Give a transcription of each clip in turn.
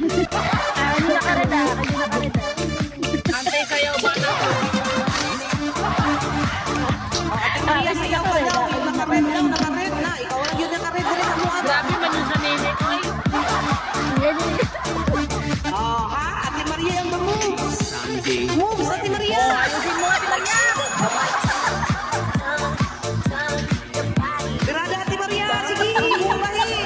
Hindi nakareda. Hindi nakareda. Antay sayaw ba na? Ate Maria, sayaw ka daw. Yung naka-red daw, naka-red na. Ikaw lang yun naka-red rin ang mukha. Grabe man yung sa nene ko eh. Oh, ha? Ate Maria ang moves. Moves, Ate Maria. Ayusin mo Ate Maria. Birada, Ate Maria. Sige, mulahi.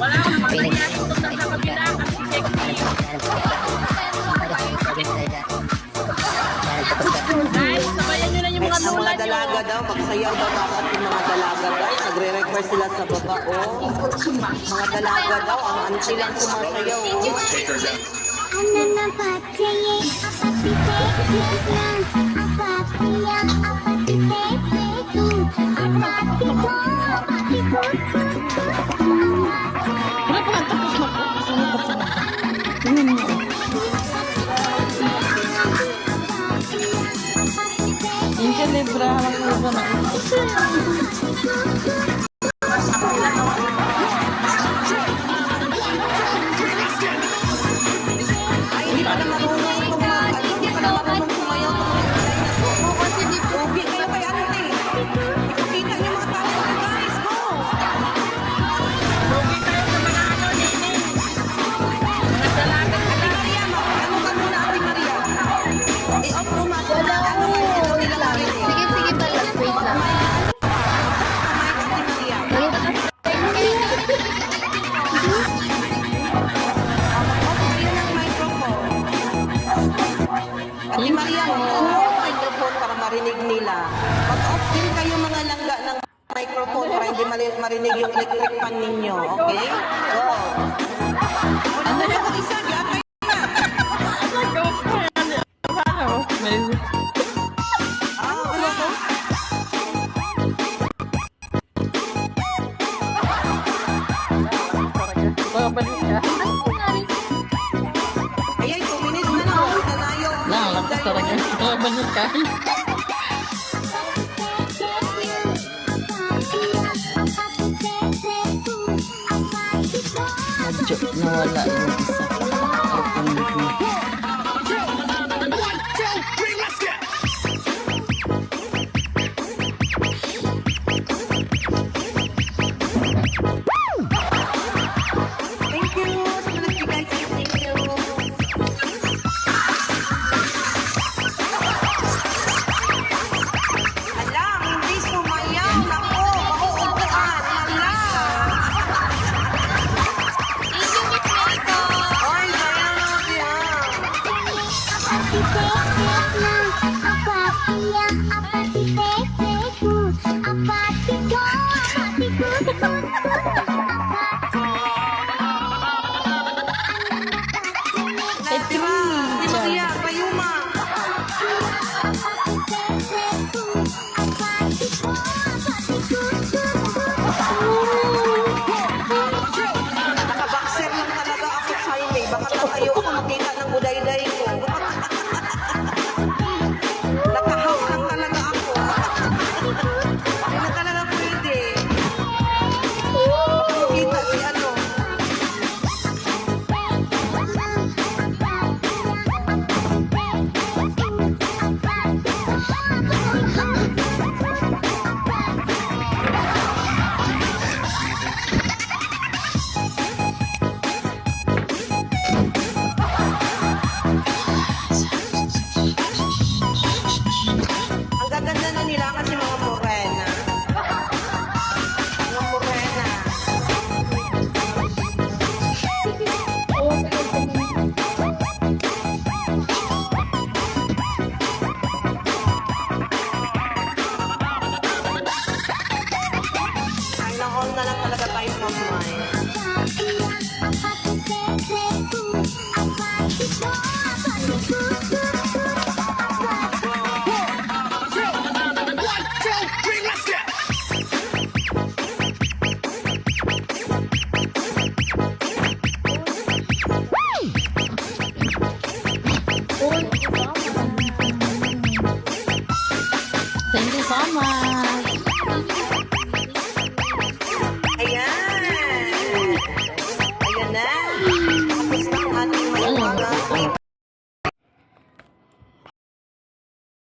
Wala akong mangyayari ito sa kabila kasi sexy. Guys, sabayan nyo lang yung mga Ang lula mga nyo. dalaga daw, magsayaw daw dapat yung mga dalaga guys. Nagre-request sila sa baba. Oh, mga dalaga daw, ang auntie lang sumasayaw. Yung kalibra, halang ko na. Ay, hindi pa na marunong hindi pa na marunong sumayaw. Kasi di po. Ubi kayo kay auntie. Ipakita niyo mga tao ko guys. Go! Lugi kayo sa mga ano, nene. Mga dalaga. Ate Maria, ano ka muna, Ate Maria? I-off mo ma. Ano ka ito nila namin eh. Sige, sige pala. Wait lang. Kamay ka, Ate Maria. Yun ang microphone. Ate Maria, mag-off microphone para marinig nila. Mag-off din kayo mga langga ng microphone para hindi marinig yung electric fan ninyo. Okay? Go. Ano na mag-isa? Gatay na. Ah, ano to? Babalik ka. Ayan, 2 minutes na lang. Tanayo. Lakas talaga. Babalik ka. Medyo nawala yung isa. Thank you sa mga nagbigay. Thank you. Hala, hindi sumayaw. Nako, mauupuan. Hala. Oy, sayaw na siya. Natira. Ate Maria, Payuma. Naka-boxer lang talaga ako sa highway. Baka lang ayaw ako makita